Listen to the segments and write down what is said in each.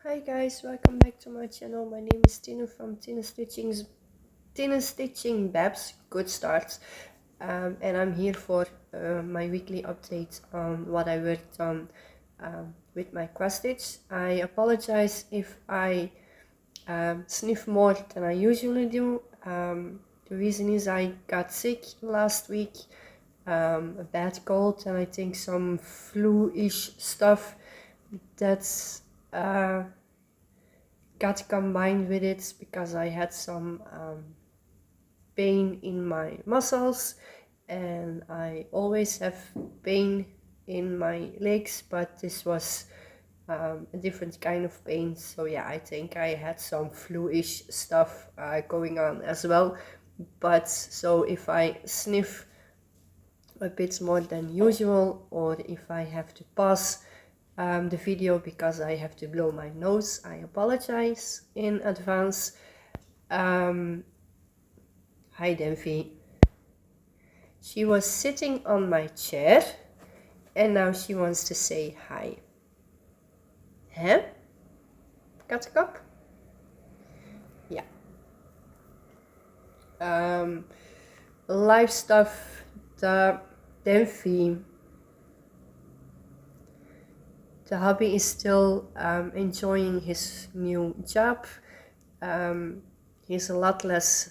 Hi guys, welcome back to my channel. My name is Tina from Tina Stitching Babs. Good start. And I'm here for my weekly update on what I worked on with my cross stitch. I apologize if I sniff more than I usually do. The reason is I got sick last week, a bad cold, and I think some flu-ish stuff that's got combined with it because I had some pain in my muscles, and I always have pain in my legs, but this was a different kind of pain. So yeah, I think I had some flu-ish stuff going on as well. But so if I sniff a bit more than usual, or if I have to pause the video because I have to blow my nose, I apologize in advance. Hi Denvi. She was sitting on my chair and now she wants to say hi. Hè? Kattenkop? Ja. Live stuff. The Denvi. The hubby is still enjoying his new job. He's a lot less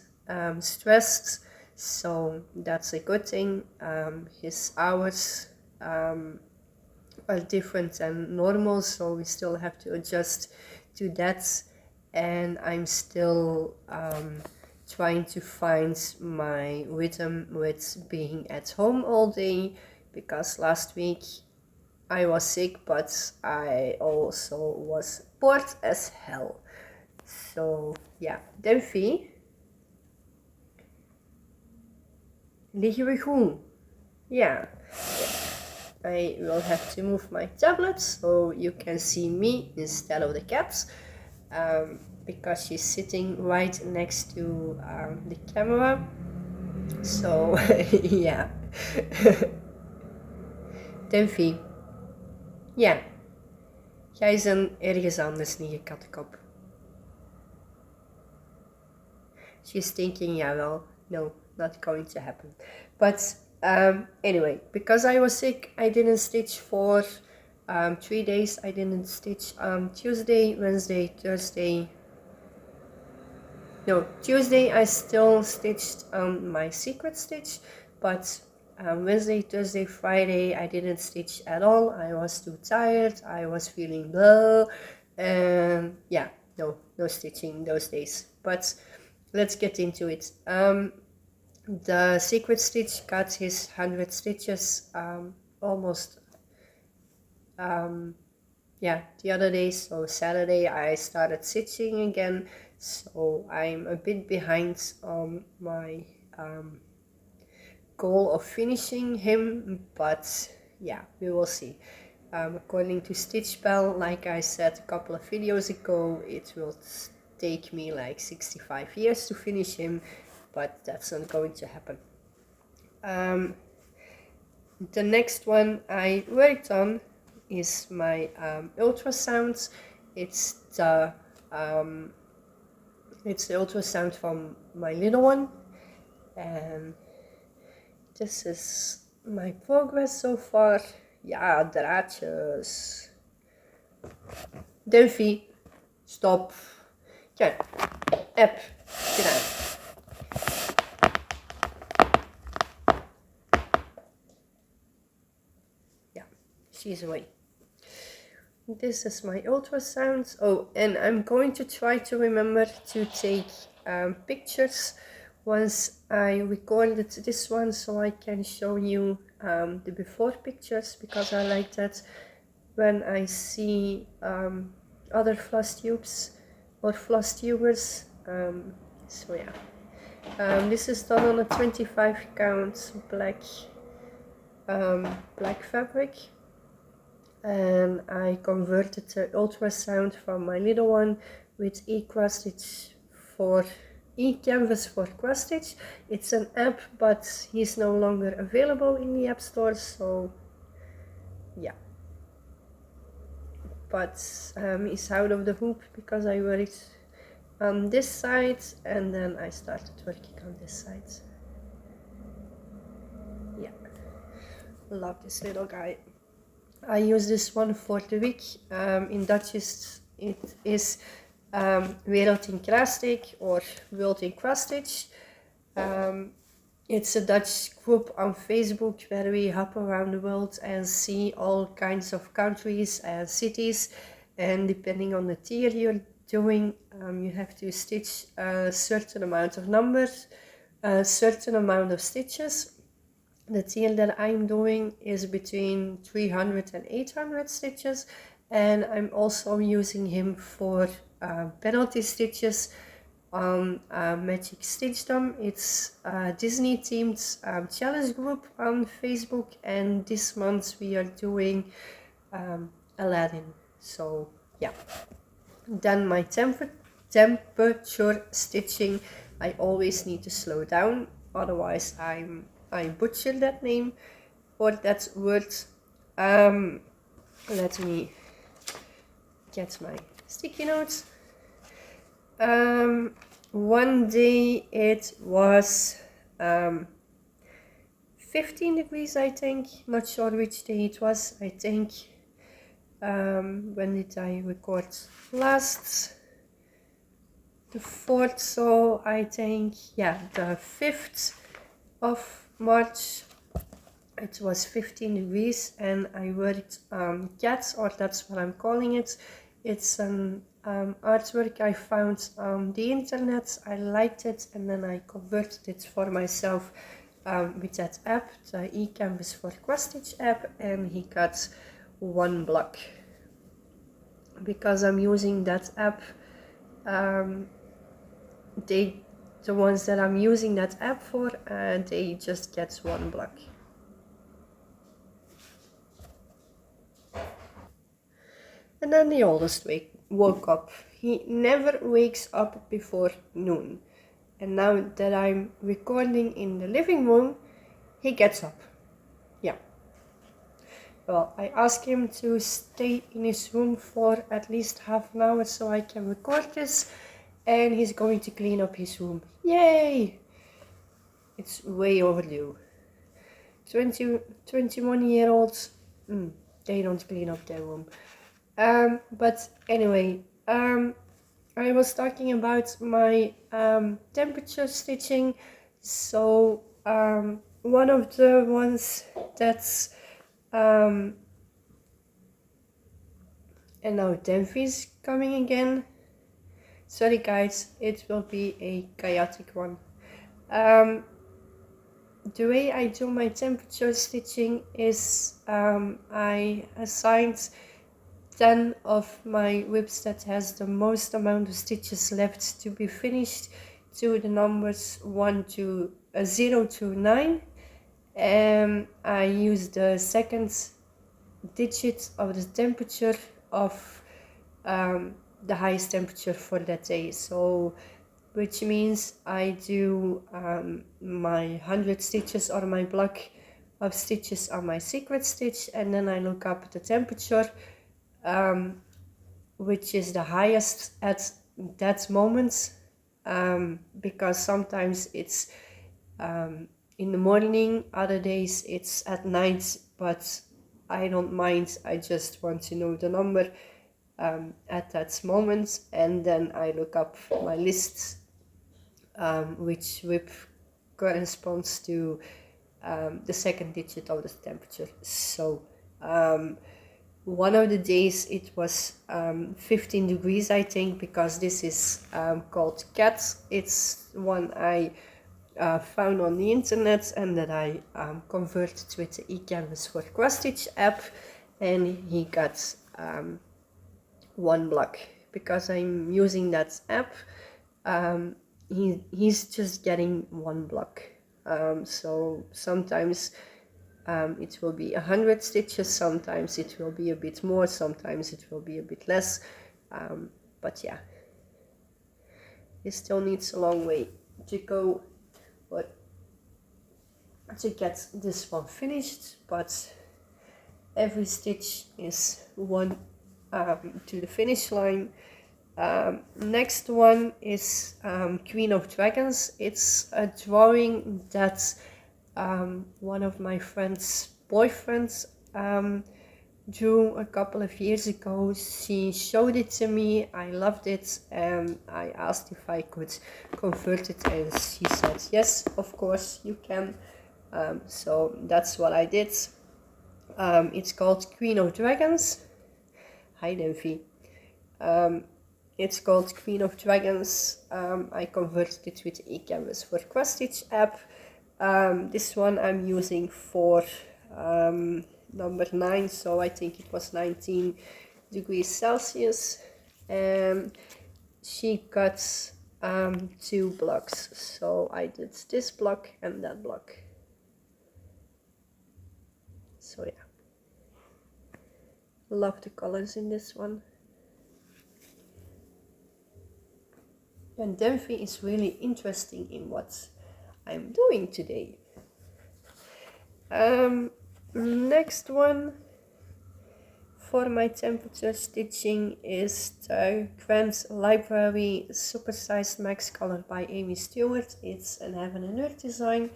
stressed, so that's a good thing. His hours are different than normal, so we still have to adjust to that. And I'm still trying to find my rhythm with being at home all day, because last week I was sick, but I also was bored as hell. So ja, Delphi, liggen we goed? Yeah. I will have to move my tablet so you can see me instead of the cat, because she's sitting right next to the camera. So yeah. Delphi. Ja. Jij bent ergens anders liggen, kattenkop. She's thinking, yeah, well, no, not going to happen. But anyway, because I was sick, I didn't stitch for 3 days. I didn't stitch Tuesday, Wednesday, Thursday. No, Tuesday I still stitched my secret stitch, but Wednesday, Thursday, Friday I didn't stitch at all. I was too tired. I was feeling blah, and yeah, no stitching those days. But let's get into it. The secret stitch got his 100 stitches almost. Yeah, the other day, so Saturday I started stitching again, so I'm a bit behind on my goal of finishing him, but yeah, we will see. According to Stitch Bell, like I said a couple of videos ago, it will take me like 65 years to finish him, but that's not going to happen. The next one I worked on is my ultrasound. It's the ultrasound from my little one, and this is my progress so far. Ja, draadjes. Delphi, stop. Ja, app, gedaan. Yeah, she's away. This is my ultrasound. Oh, and I'm going to try to remember to take pictures once I recorded this one, so I can show you the before pictures, because I like that when I see other floss tubes or floss tubers. So yeah, this is done on a 25 count black fabric. And I converted the ultrasound from my little one with e-canvas for cross stitch. It's an app, but he's no longer available in the app store, so yeah. but it's out of the hoop because I worked on this side and then I started working on this side. Yeah, love this little guy. I use this one for the week. In Dutch it is Wereld in Krastig or World in Cross-Stitch. It's a Dutch group on Facebook where we hop around the world and see all kinds of countries and cities, and depending on the tier you're doing, you have to stitch a certain amount of numbers, a certain amount of stitches. The tier that I'm doing is between 300 and 800 stitches, and I'm also using him for penalty stitches on Magic Stitchdom. It's a Disney themed challenge group on Facebook, and this month we are doing Aladdin. So yeah, then my temperature stitching, I always need to slow down, otherwise I butcher that name or that word. Let me get my sticky notes. One day it was 15 degrees, I think. Not sure which day it was. I think when did I record last? The 4th, so I think, yeah, the 5th of March it was 15 degrees, and I worked cats, or that's what I'm calling it. It's an artwork I found on the internet. I liked it, and then I converted it for myself with that app, the eCanvas for cross stitch app, and he got 1 block. Because I'm using that app, the ones that I'm using that app for, they just get 1 block. And then the oldest woke up. He never wakes up before noon. And now that I'm recording in the living room, he gets up. Yeah. Well, I asked him to stay in his room for at least half an hour so I can record this. And he's going to clean up his room. Yay! It's way overdue. 21-year-olds, they don't clean up their room. But anyway, I was talking about my temperature stitching. So one of the ones that's and now Denvy's coming again. Sorry guys, it will be a chaotic one. The way I do my temperature stitching is I assigned 10 of my whips that has the most amount of stitches left to be finished to the numbers 0 to 9. I use the second digit of the temperature of the highest temperature for that day. So which means I do my 100 stitches or my block of stitches on my secret stitch, and then I look up the temperature which is the highest at that moment, because sometimes it's in the morning, other days it's at night, but I don't mind. I just want to know the number at that moment, and then I look up my list, which whip corresponds to the second digit of the temperature. So one of the days it was 15 degrees, I think, because this is called Cat. It's one I found on the internet and that I converted with the eCanvas for cross stitch app, and he got 1 block because I'm using that app. He's just getting 1 block. So sometimes it will be 100 stitches, sometimes it will be a bit more, sometimes it will be a bit less, but yeah, it still needs a long way to go to get this one finished, but every stitch is one to the finish line. Next one is Queen of Dragons. It's a drawing that one of my friend's boyfriends drew a couple of years ago. She showed it to me, I loved it, and I asked if I could convert it, and she said yes, of course you can. So that's what I did. It's called Queen of Dragons. Hi Delphi. It's called Queen of Dragons. I converted it with eCanvas for Cross-Stitch app. This one I'm using for number 9, so I think it was 19 degrees Celsius. And she got 2 blocks, so I did this block and that block. So yeah, love the colors in this one. And Delphi is really interesting in what I'm doing today. Next one for my temperature stitching is the Grand Library Supersized Max Color by Amy Stewart. It's an Heaven and Earth design.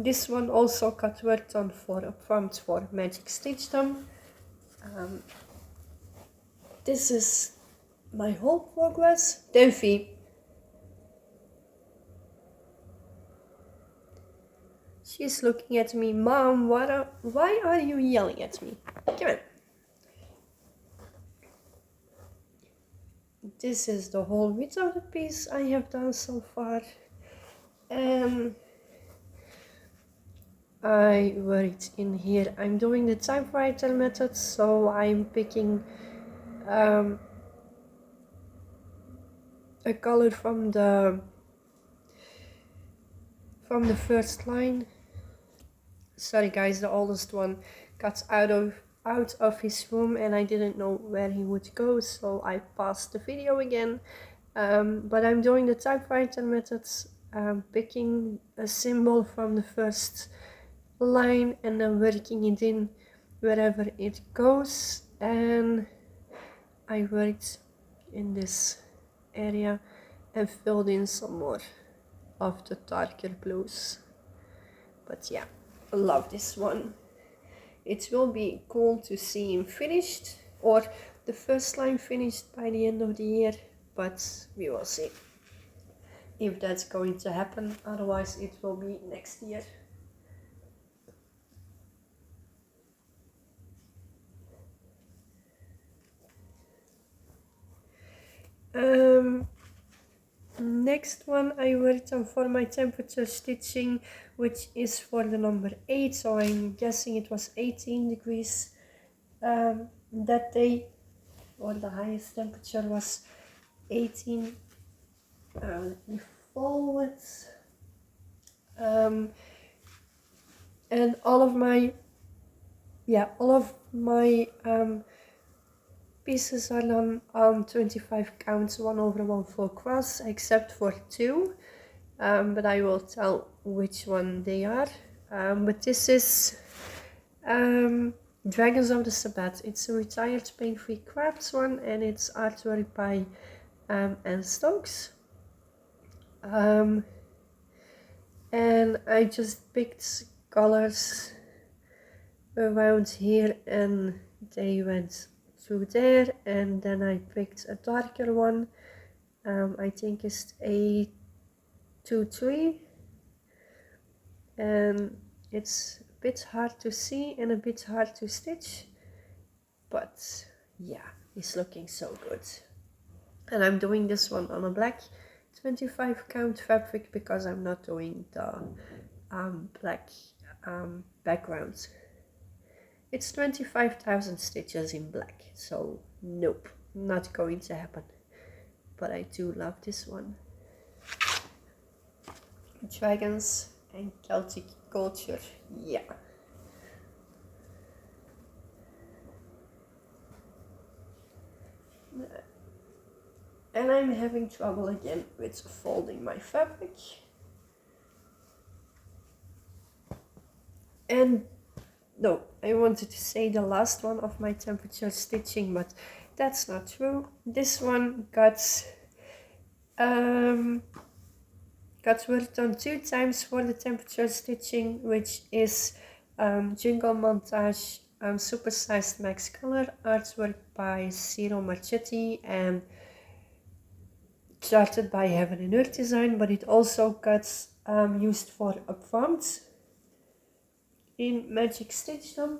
This one also got worked on for a prompt for Magic Stitchdom. This is my whole progress. Delphi. She's looking at me. Mom, why are you yelling at me? Come on. This is the whole width of the piece I have done so far. And I worked in here. I'm doing the typewriter method, so I'm picking a color from the first line. Sorry guys, the oldest one got out of his room and I didn't know where he would go, so I paused the video again. But I'm doing the typewriter methods, picking a symbol from the first line and then working it in wherever it goes. And I worked in this area and filled in some more of the darker blues. But yeah, I love this one. It will be cool to see him finished, or the first line finished by the end of the year, but we will see if that's going to happen. Otherwise it will be next year. Next one I worked on for my temperature stitching, which is for the number 8, so I'm guessing it was 18 degrees that day, or the highest temperature was 18. Let me forward. And all of my pieces are done on 25 counts 1/1 full cross, except for 2, but I will tell which one they are. But this is Dragons of the Sabbath. It's a retired pain-free crafts one, and it's artwork by Anne Stokes. And I just picked colors around here and they went through there, and then I picked a darker one. I think it's A23, and it's a bit hard to see and a bit hard to stitch, but yeah, it's looking so good. And I'm doing this one on a black 25 count fabric because I'm not doing the black background. It's 25,000 stitches in black, so nope, not going to happen. But I do love this one. Dragons and Celtic culture, yeah. And I'm having trouble again with folding my fabric. I wanted to say the last one of my temperature stitching, but that's not true. This one got worked on 2 times for the temperature stitching, which is Jingle Montage Supersized Max Color artwork by Ciro Marchetti and charted by Heaven and Earth Design, but it also got used for upfront in Magic Stitchdom.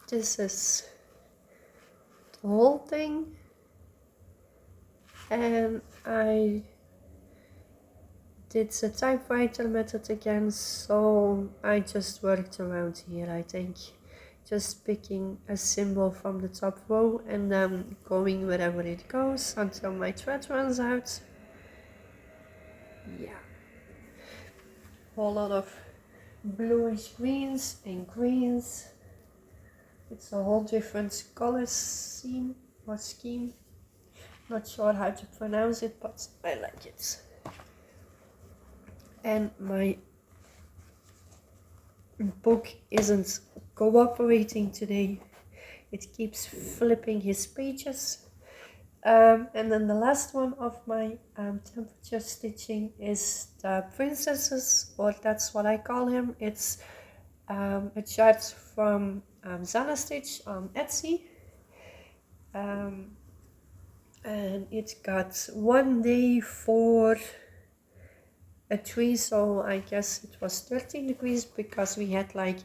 This is the whole thing, and I did the typewriter method again, so I just worked around here, I think. Just picking a symbol from the top row and then going wherever it goes until my thread runs out. Yeah. Whole lot of bluish greens and greens. It's a whole different color scheme or scheme. Not sure how to pronounce it, but I like it. And my book isn't cooperating today. It keeps flipping his pages. And then the last one of my temperature stitching is the princesses, or that's what I call him. It's a chart from Zana Stitch on Etsy. And it got 1 day for a tree, so I guess it was 13 degrees because we had like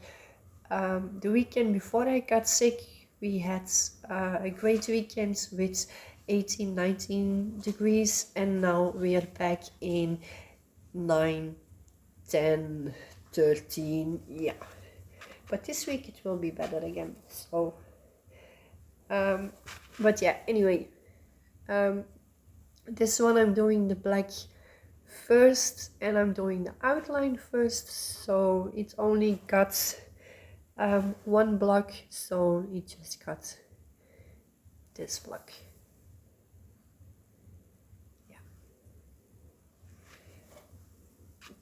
the weekend before I got sick, we had a great weekend with 18-19 degrees, and now we are back in 9, 10, 13, yeah. But this week it will be better again, so but yeah, anyway, this one I'm doing the black first and I'm doing the outline first, so it only got 1 block, so it just got this block. Yeah.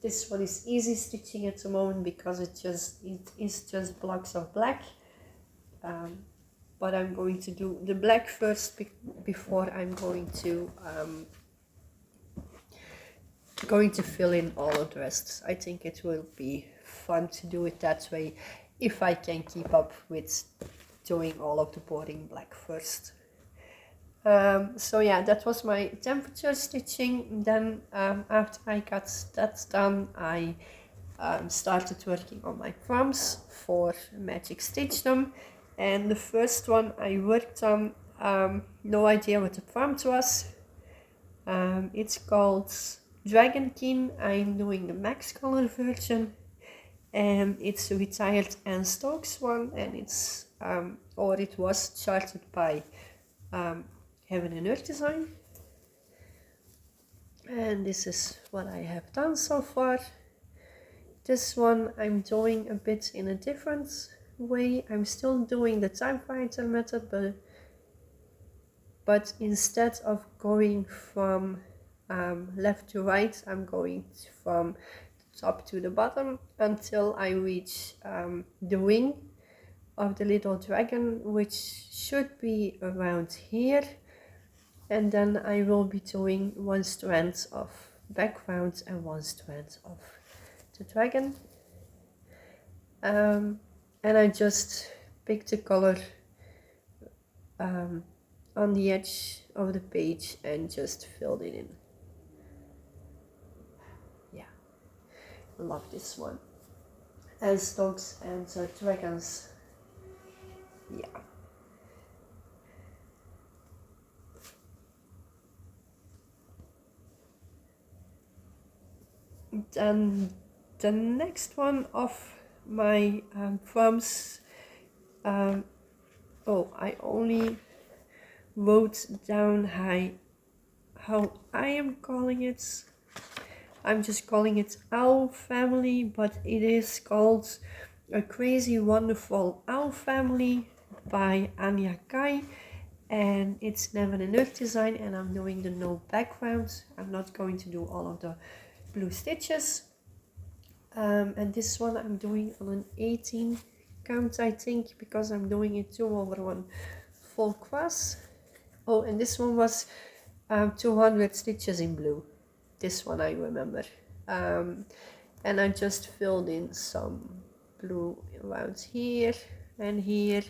This one is easy stitching at the moment because it is just blocks of black. But I'm going to do the black first before I'm going to fill in all of the rest. I think it will be fun to do it that way if I can keep up with doing all of the boring black first. So yeah, that was my temperature stitching. Then after I got that done, I started working on my prompts for Magic Stitchdom. And the first one I worked on, no idea what the prompt was. It's called Dragonkin. I'm doing the max color version, and it's a retired Anne Stokes one, and it's or it was charted by Heaven and Earth Design. And this is what I have done so far. This one I'm doing a bit in a different way. I'm still doing the typewriter method, but instead of going from left to right, I'm going from the top to the bottom until I reach the wing of the little dragon, which should be around here. And then I will be doing 1 strand of background and 1 strand of the dragon. And I just picked a color on the edge of the page and just filled it in. Yeah, love this one. And Stokes and dragons. Yeah. Then the next one of my prompts, I only wrote down how I am calling it. I'm just calling it Owl Family, but it is called A Crazy Wonderful Owl Family by Anya Kai, and it's Heaven and Earth Design, and I'm doing the no background. I'm not going to do all of the blue stitches. And this one I'm doing on an 18 count, I think, because I'm doing it 2/1 full cross. Oh, and this one was 200 stitches in blue. This one I remember. And I just filled in some blue around here and here,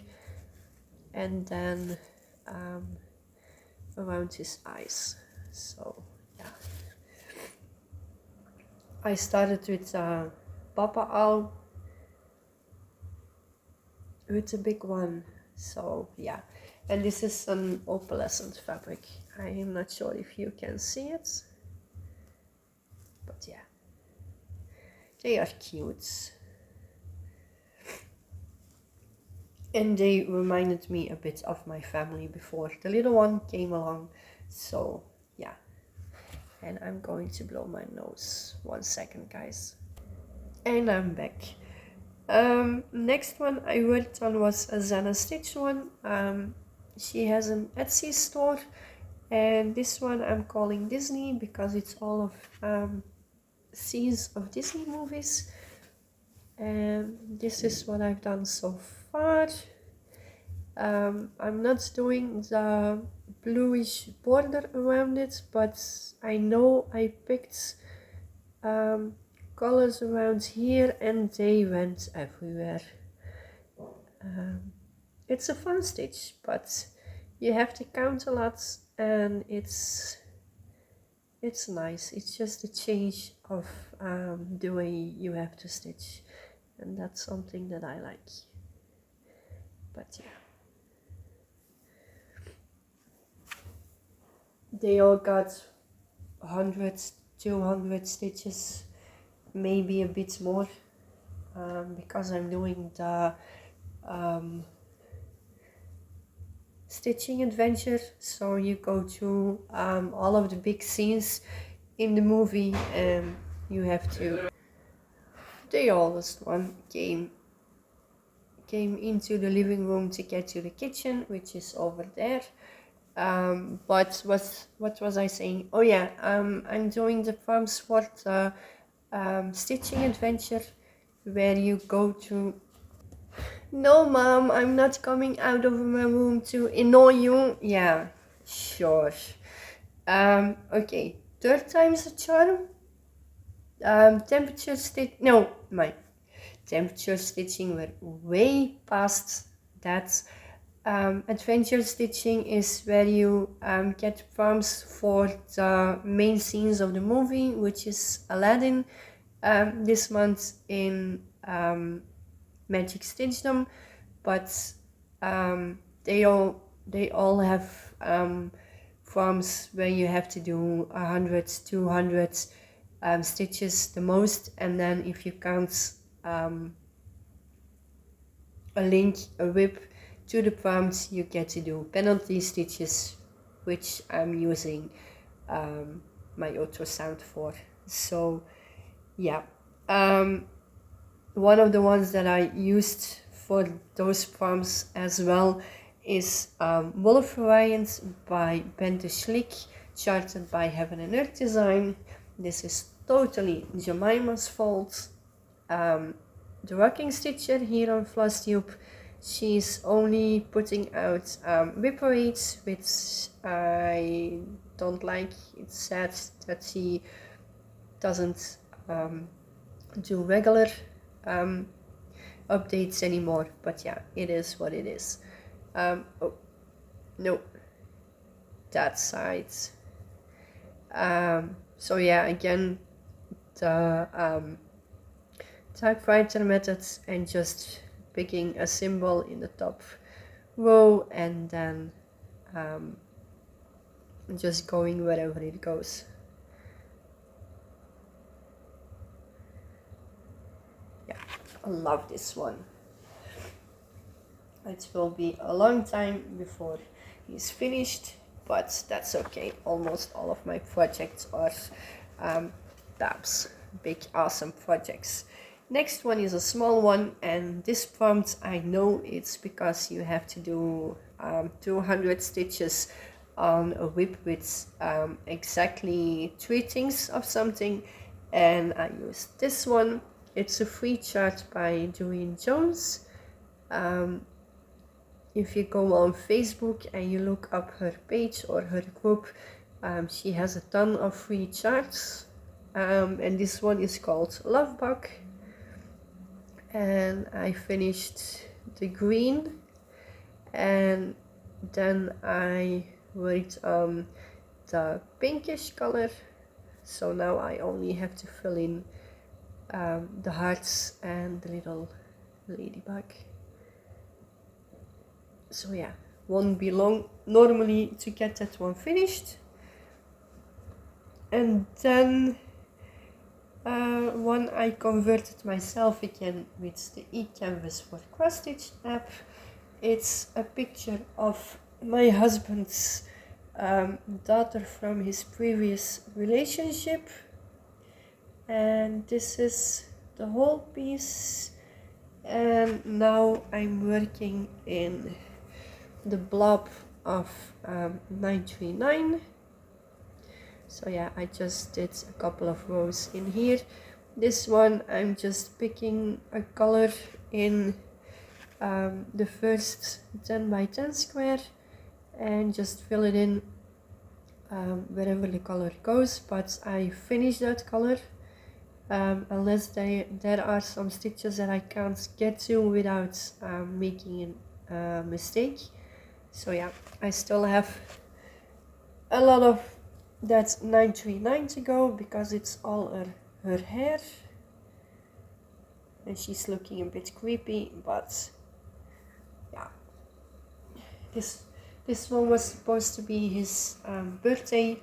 and then around his eyes. So yeah, I started with Papa Owl with a big one. So yeah, and this is an opalescent fabric. I am not sure if you can see it, but yeah, they are cute. And they reminded me a bit of my family before the little one came along. So yeah, and I'm going to blow my nose. 1 second, guys. And I'm back. Next one I worked on was a Zana Stitch one. She has an Etsy store, and this one I'm calling Disney because it's all of scenes of Disney movies. And this is what I've done so far. I'm not doing the bluish border around it, but I know I picked colors around here and they went everywhere. It's a fun stitch, but you have to count a lot, and it's nice. It's just a change of the way you have to stitch, and that's something that I like. But yeah, they all got 100, 200 stitches, maybe a bit more, because I'm doing the stitching adventure. So you go through all of the big scenes in the movie, and you have to. The oldest one came into the living room to get to the kitchen, which is over there. But what was I saying? Oh yeah, I'm doing the Farmsworth stitching adventure, where you go to. No, Mom, I'm not coming out of my room to annoy you. Yeah, sure. Okay, third time's a charm. Temperature stitch. No, my temperature stitching were way past that. Adventure stitching is where you get prompts for the main scenes of the movie, which is Aladdin, this month in Magic Stitchdom, but they all have prompts where you have to do 100, 200 stitches the most, and then if you count a link, a whip to the prompt, you get to do penalty stitches, which I'm using my ultrasound for. So yeah, one of the ones that I used for those prompts as well is Wolf Variant by Bente Schlick, charted by Heaven and Earth Design. This is totally Jemima's fault. The Rocking Stitcher here on FlossTube, she's only putting out whip rates, which I don't like. It's sad that she doesn't do regular updates anymore, but yeah, it is what it is. Oh no, that side. So yeah, again, the typewriter methods, and just picking a symbol in the top row and then just going wherever it goes. Yeah, I love this one. It will be a long time before he's finished, but that's okay. Almost all of my projects are tabs, big awesome projects. Next one is a small one, and this prompt, I know it's because you have to do 200 stitches on a whip with exactly 3 things of something, and I used this one. It's a free chart by Joanne Jones. If you go on Facebook and you look up her page or her group, she has a ton of free charts, and this one is called Love Bug. And I finished the green, and then I worked on the pinkish color, so now I only have to fill in the hearts and the little ladybug. So yeah, won't be long normally to get that one finished. And then one I converted myself again with the eCanvas for cross stitch app. It's a picture of my husband's daughter from his previous relationship, and this is the whole piece. And now I'm working in the blob of 939. So yeah, I just did a couple of rows in here. This one I'm just picking a color in the first 10 by 10 square and just fill it in wherever the color goes, but I finish that color unless there are some stitches that I can't get to without making a mistake. So yeah, I still have a lot of that 939 to go because it's all her hair, and she's looking a bit creepy, but yeah, this one was supposed to be his birthday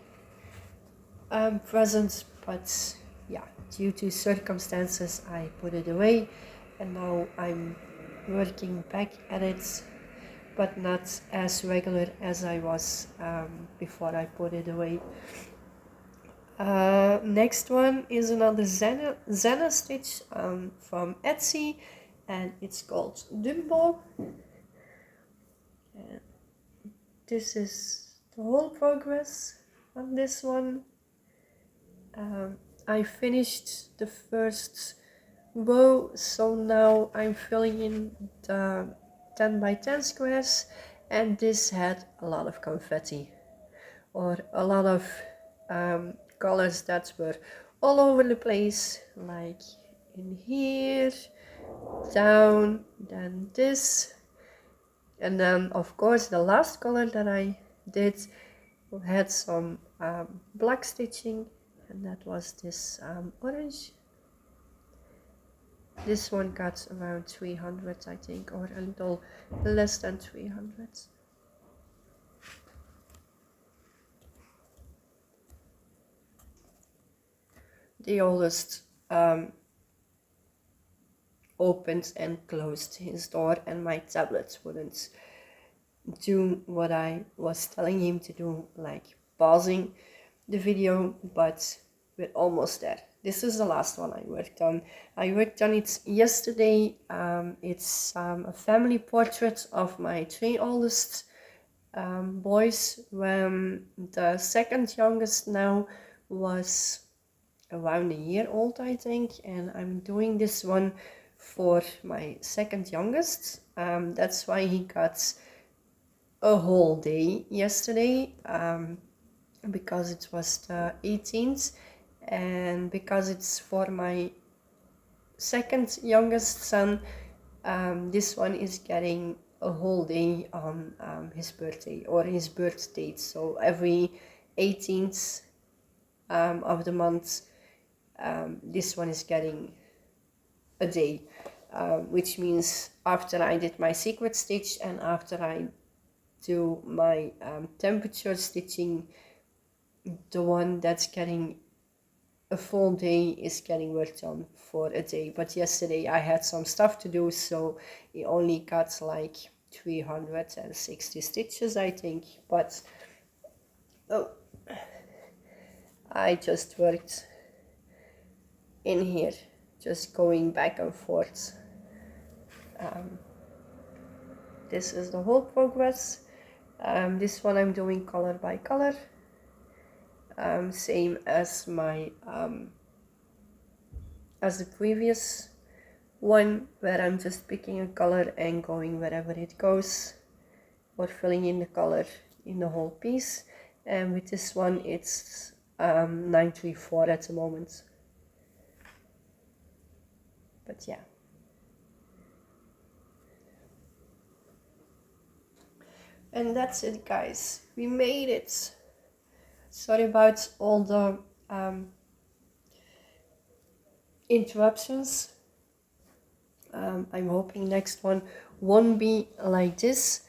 present, but yeah, due to circumstances I put it away, and now I'm working back at it, but not as regular as I was before I put it away. Next one is another Zena stitch from Etsy, and it's called Dumbo. And this is the whole progress on this one. I finished the first row, so now I'm filling in the 10 by 10 squares, and this had a lot of confetti, or a lot of colors that were all over the place, like in here, down, then this, and then of course the last color that I did had some black stitching, and that was this orange. This one got around 300, I think, or a little less than 300. The oldest opened and closed his door, and my tablet wouldn't do what I was telling him to do, like pausing the video, but we're almost there. This is the last one I worked on. I worked on it yesterday. It's a family portrait of my 3 oldest boys, when the second youngest now was around a year old, I think, and I'm doing this one for my second youngest. That's why he got a whole day yesterday, because it was the 18th, and because it's for my second youngest son, this one is getting a whole day on his birthday, or his birth date. So every 18th of the month, this one is getting a day, which means after I did my secret stitch and after I do my temperature stitching, the one that's getting a full day is getting worked on for a day. But yesterday I had some stuff to do, so it only got like 360 stitches, I think. But oh, I just worked in here, just going back and forth. This is the whole progress. This one I'm doing color by color, same as my as the previous one, where I'm just picking a color and going wherever it goes, or filling in the color in the whole piece. And with this one, it's 934 at the moment. But yeah. And that's it, guys. We made it. Sorry about all the interruptions. I'm hoping next one won't be like this.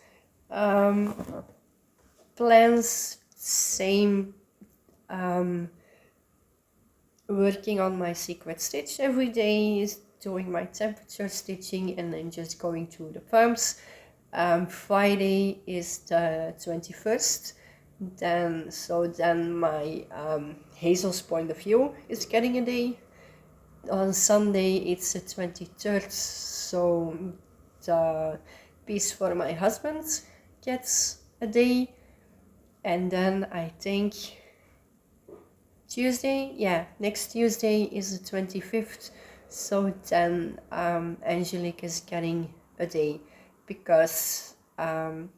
Plans, same. Working on my secret stitch every day, doing my temperature stitching, and then just going through the pumps. Friday is the 21st. Then my Hazel's point of view is getting a day. On Sunday it's the 23rd, so the piece for my husband gets a day. And then I think Tuesday, yeah, next Tuesday is the 25th, so then Angelique is getting a day, because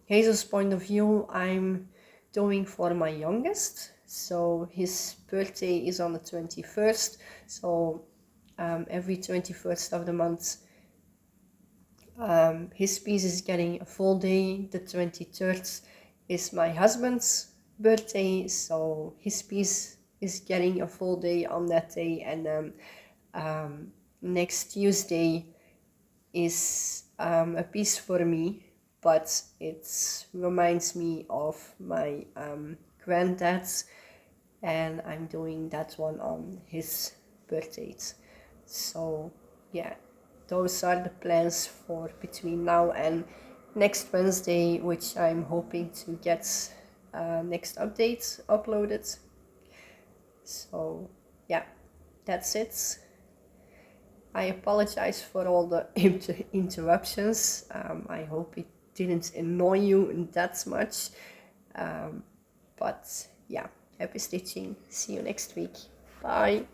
Hazel's point of view I'm doing for my youngest, so his birthday is on the 21st, so every 21st of the month his piece is getting a full day. The 23rd is my husband's birthday, so his piece is getting a full day on that day. And then next Tuesday is a piece for me, but it reminds me of my granddad's, and I'm doing that one on his birthdays. So yeah, those are the plans for between now and next Wednesday, which I'm hoping to get next update uploaded. So yeah, that's it. I apologize for all the interruptions. I hope it didn't annoy you that much. But yeah, happy stitching. See you next week. Bye.